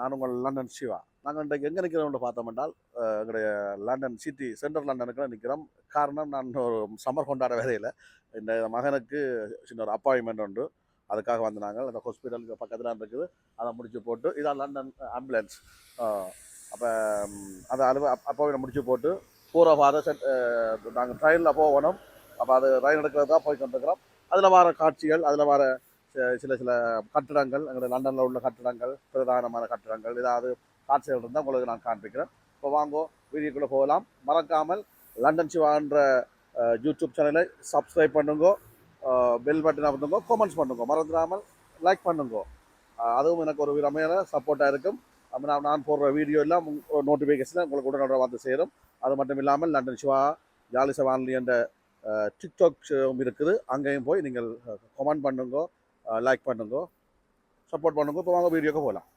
நான் உங்கள் லண்டன் சிவா. நாங்கள் இன்றைக்கு எங்கே நிற்கிறோம்னு பார்த்தோம் என்றால் எங்களுடைய லண்டன் சிட்டி சென்ட்ரல் லண்டனுக்கு நிற்கிறோம். காரணம் நான் ஒரு சம்மர் கொண்டாட வேலையில் இந்த மகனுக்கு சின்ன ஒரு அப்பாயின்மெண்ட் உண்டு. அதுக்காக வந்து நாங்கள் அந்த ஹாஸ்பிட்டலுக்கு பக்கத்தில் இருக்குது. அதை முடிச்சு போட்டு இதான் லண்டன் ஆம்புலன்ஸ். அப்போ அதை அப்பாயின்மெண்ட் முடிச்சு போட்டு போகிற வார நாங்கள் ட்ரெயினில் போகணும். அப்போ அது ரயில் எடுக்கிறது தான் போய் கொண்டிருக்கிறோம். அதில் வர காட்சிகள், அதில் வர சில சில கட்டிடங்கள், எங்களுடைய லண்டனில் உள்ள கட்டிடங்கள், பிரதானமான கட்டிடங்கள், ஏதாவது காட்சிகள் இருந்தால் உங்களுக்கு நான் காண்பிக்கிறேன். இப்போ வாங்கோ வீடியோக்குள்ளே போகலாம். மறக்காமல் லண்டன் சிவான்ற யூடியூப் சேனலை சப்ஸ்கிரைப் பண்ணுங்க, பெல் பட்டன் பண்ணுங்க, கமெண்ட்ஸ் பண்ணுங்க, மறந்துடாமல் லைக் பண்ணுங்க. அதுவும் எனக்கு ஒரு விதமான சப்போர்ட்டாக இருக்கும். நான் போடுற வீடியோ எல்லாம் நோட்டிஃபிகேஷன் உங்களுக்கு உடனே வந்து சேரும். அது மட்டும் இல்லாமல் லண்டன் சிவா ஜாலிச வானொலி என்ற டிக்டாக் இருக்குது. அங்கேயும் போய் நீங்கள் கமெண்ட் பண்ணுங்க, லைக் பண்ணுங்க, சப்போர்ட் பண்ணுங்க. இப்போ வாங்க வீடியோக்கு போகலாம்.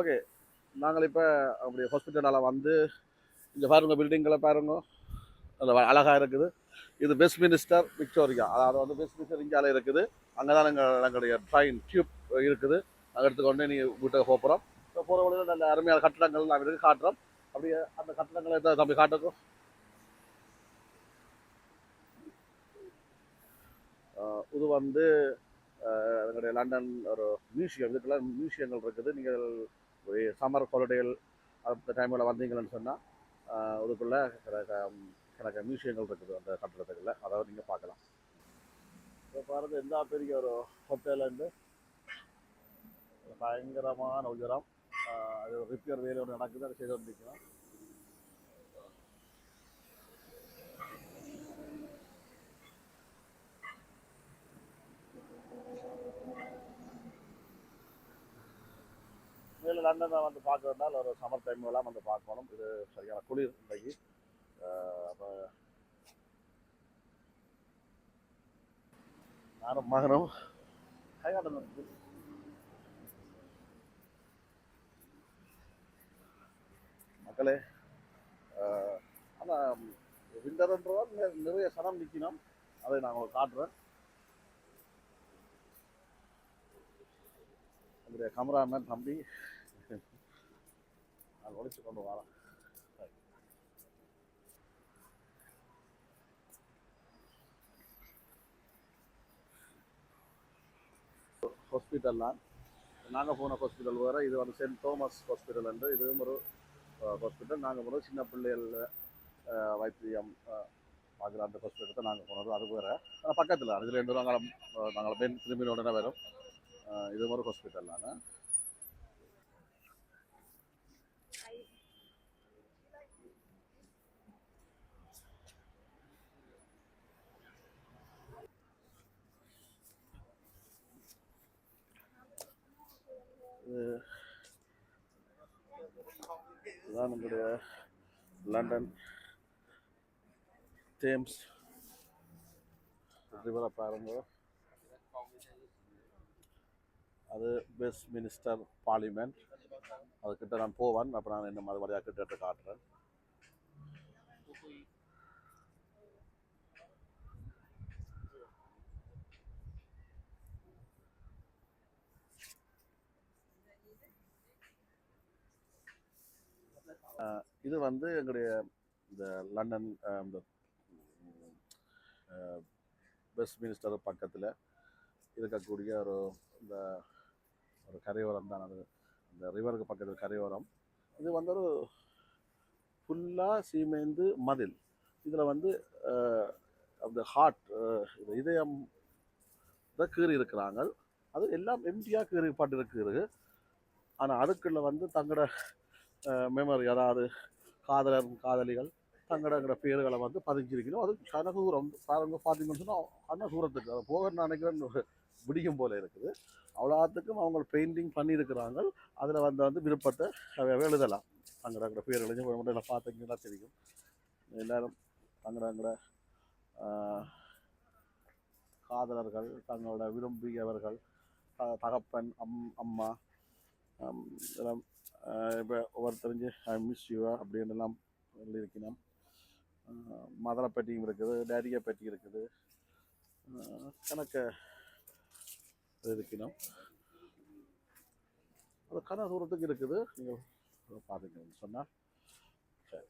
ஓகே, நாங்கள் இப்போ அப்படி ஹாஸ்பிட்டலால் வந்து இங்கே பாருங்க, பில்டிங்களை பாருங்க, அதில் அழகாக இருக்குது. இது வெஸ்ட்மினிஸ்டர் விக்டோரியா, அதாவது வந்து வெஸ்ட்மினிஸ்டர் இந்தியாவில் இருக்குது. அங்கே தான் எங்களுடைய ட்ரெயின் டியூப் இருக்குது. அதை எடுத்துக்கொண்டு நீ வீட்டுக்கு போகிறோம். இப்போ போகிற வழியில் நல்ல அருமையான கட்டடங்கள் நான் இதுக்கு காட்டுறோம். அப்படியே அந்த கட்டடங்களை தம்பி காட்டுக்கும். இது வந்து எங்களுடைய லண்டன் ஒரு மியூசியம். இதுக்கெல்லாம் மியூசியங்கள் இருக்குது. நீங்கள் ஒரு சம்மர் ஹாலிடேகள் அந்த டைமில் வந்தீங்கன்னு சொன்னால் இதுக்குள்ளே எனக்கு மியூசியங்கள் இருக்குது அந்த கட்டிடத்துக்குள்ள. அதாவது நீங்கள் பார்க்கலாம். இப்போ பாருங்கள், எந்த பெரிய ஒரு ஹோட்டலேருந்து பயங்கரமான உயரம். அது ரிப்பேர் வேலை ஒன்று நடக்குது, அதை செய்து வந்துருக்கலாம். மேலே லண்டனை வந்து பார்க்கறதுனால ஒரு சம்மர் டைம்லாம் வந்து பார்க்கணும். இது சரியான குளிர் இன்றைக்கு. அப்போ நானும் மகனும் கையாடணும் மக்களே. ஆனால் விண்டர்ன்றதால் நிறைய சனம் நிற்கணும். அதை நான் உங்களுக்கு காட்டுறேன். என்னுடைய கேமராமேன் தம்பி நான் ஒழிச்சு கொண்டு வரேன். ஹாஸ்பிட்டல்லாம் நாங்கள் போன ஹாஸ்பிட்டல் வேறு. இது வந்து சென்ட் தோமஸ் ஹாஸ்பிட்டல் என்று இதுவும் ஒரு ஹாஸ்பிட்டல். நாங்கள் போனது சின்ன பிள்ளைகள் வைத்தியம் பார்க்குற அந்த ஹாஸ்பிட்டல் தான் நாங்கள் போனது. அது வேறு பக்கத்தில் அது 2 நாங்கள் பெண் திரும்பின உடனே வரும். இது ஒரு ஹாஸ்பிட்டல். நான் இதுதான் நம்முடைய லண்டன் தேம்ஸ் ரிவரை பாருங்க. அது வெஸ்ட்மினிஸ்டர் பார்லிமெண்ட். அதுக்கிட்ட நான் போவேன். அப்போ நான் என்ன மாதிரி வழியாக கிட்ட காட்டுறேன். இது வந்து எங்களுடைய இந்த லண்டன் இந்த வெஸ்ட்மினிஸ்டர் பக்கத்தில் இருக்கக்கூடிய ஒரு இந்த ஒரு கரையோரம் தான். அது இந்த ரிவருக்கு பக்கத்தில் கரையோரம். இது வந்து ஒரு ஃபுல்லாக சீமேந்து மதில். இதில் வந்து அந்த ஹார்ட் இதயம் தான் கீறி இருக்கிறாங்க. அது எல்லாம் எம்டியாக கீறிப்பாட்டு இருக்குது. ஆனால் அதுக்குள்ள வந்து தங்களோட மெமரி, அதாவது காதலிகள் தங்களோட பேர்களை வந்து பதிஞ்சிருக்கணும். அது கன தூரம் பாருங்க, பார்த்தீங்கன்னு சொன்னால் கன தூரத்துக்கு அதை போக நினைக்கிறேன்னு பிடிக்கும் போல இருக்குது. அவ்வளோத்துக்கும் அவங்க பெயிண்டிங் பண்ணியிருக்கிறாங்க. அதில் வந்து விருப்பத்தை எழுதலாம். தங்களோட பேர் எழுதி பார்த்தீங்கன்னா தெரியும். எல்லோரும் தங்களோட காதலர்கள், தங்களோட விரும்பியவர்கள், தகப்பன், அம்மா, இதெல்லாம் இப்போ ஒவ்வொருத்தரிஞ்சு ஐ மிஸ் யூ அப்படின்னுலாம் சொல்லியிருக்கணும். மதரை பற்றியும் இருக்குது, டேடியை பற்றி இருக்குது, கணக்கு இருக்கணும். அது கன தூரத்துக்கு இருக்குது. நீங்கள் பார்த்துக்கணும்னு சொன்னால் சரி.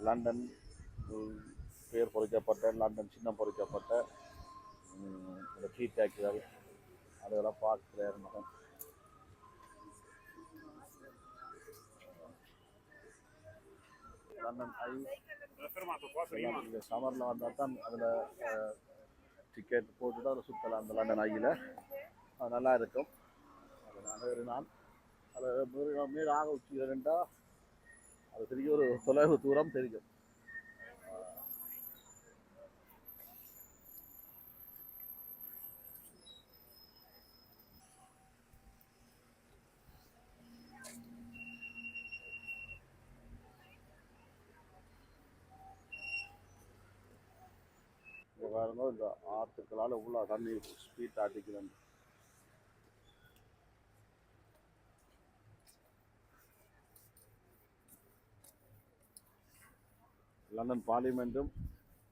லண்டன் பேர் பொறிக்கப்பட்ட, லண்டன் சின்னம் பொறிக்கப்பட்ட இந்த டீ டேக்குகள் அதெல்லாம் பார்க்குற மகன். லண்டன் ஐ சமரில் வந்தால் தான் அதில் டிக்கெட் போட்டுட்டு அதில் சுற்றலாம். அந்த லண்டன் ஐயில் அது நல்லா இருக்கும். அது நான் ஏறினான். அது மேலாக உச்சி ஏறிண்டா அது பெரிய ஒரு தொலைவு தூரம் தெரியும். பாருங்க, இந்த ஆற்றுக்களால் உள்ள தண்ணி ஸ்பீட் அடிக்குது. லண்டன் பார்லிமெண்ட்டும்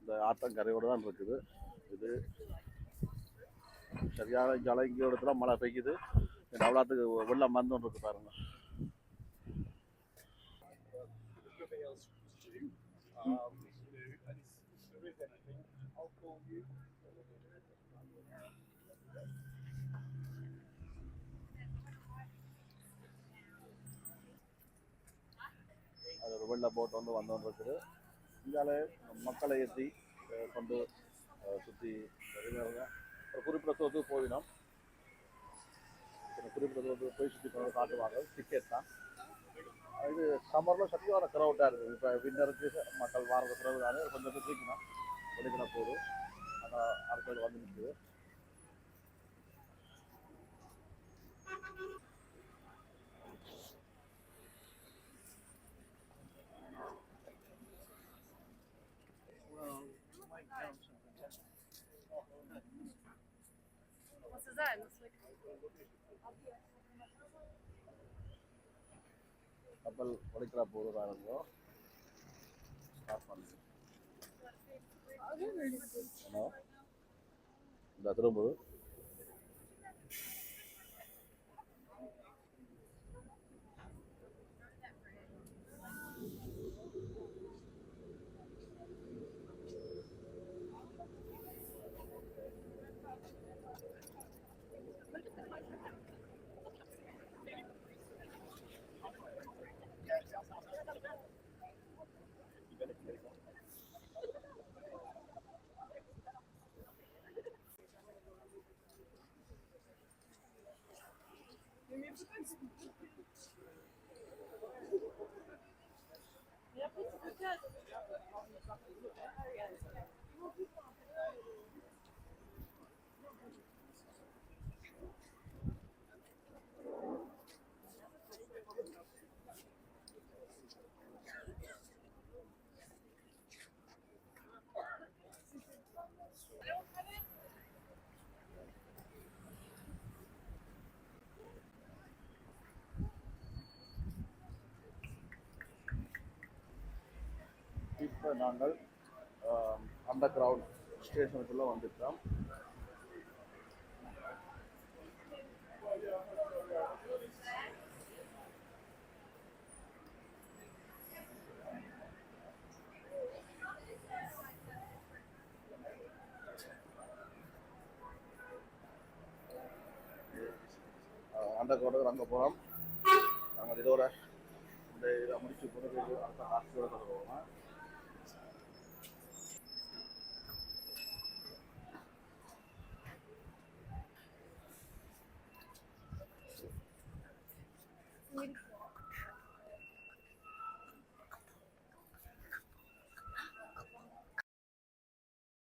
இந்த ஆற்றங்கரையோடு தான் இருக்குது. இது சரியான ஜலங்கிய இடத்துல மழை பெய்யுது. அவ்வளோத்துக்கு வெள்ளம் வந்து இருக்கு பாருங்க. அது ஒரு வெள்ள போட் வந்து வந்தோன்னு இருக்குது. இங்கால மக்களை ஏற்றி கொண்டு சுற்றி ஒரு குறிப்பிட்ட தூரத்துக்கு போயிடும். குறிப்பிட்ட தூரத்துக்கு போய் சுற்றி கொண்டு காட்டுவாங்க. டிக்கெட் தான். இது சம்மரில் சத்தியான க்ரௌட்டாக இருக்குது. இப்போ வின்னருக்கு மக்கள் வாரது பிறகு தானே கொஞ்சம் தூக்கினா வெளிக்கிற போது அந்த ஆட்கள் வந்து நிற்குது. கப்பல் உடைக்கிற போது பாருங்க. ஸ்டார்ட் பண்ணுது. இந்த திரும்புது. இப்போ நாங்கள் அண்டர் கிரவுண்ட் ஸ்டேஷனுக்குள்ளே வந்துட்டோம். அண்டர் கிரவுண்டுக்கு அங்கே போகிறோம். நாங்கள் இதோட இந்த இதை முடிச்சு போகிறது அடுத்த காட்சியோட போவோம்.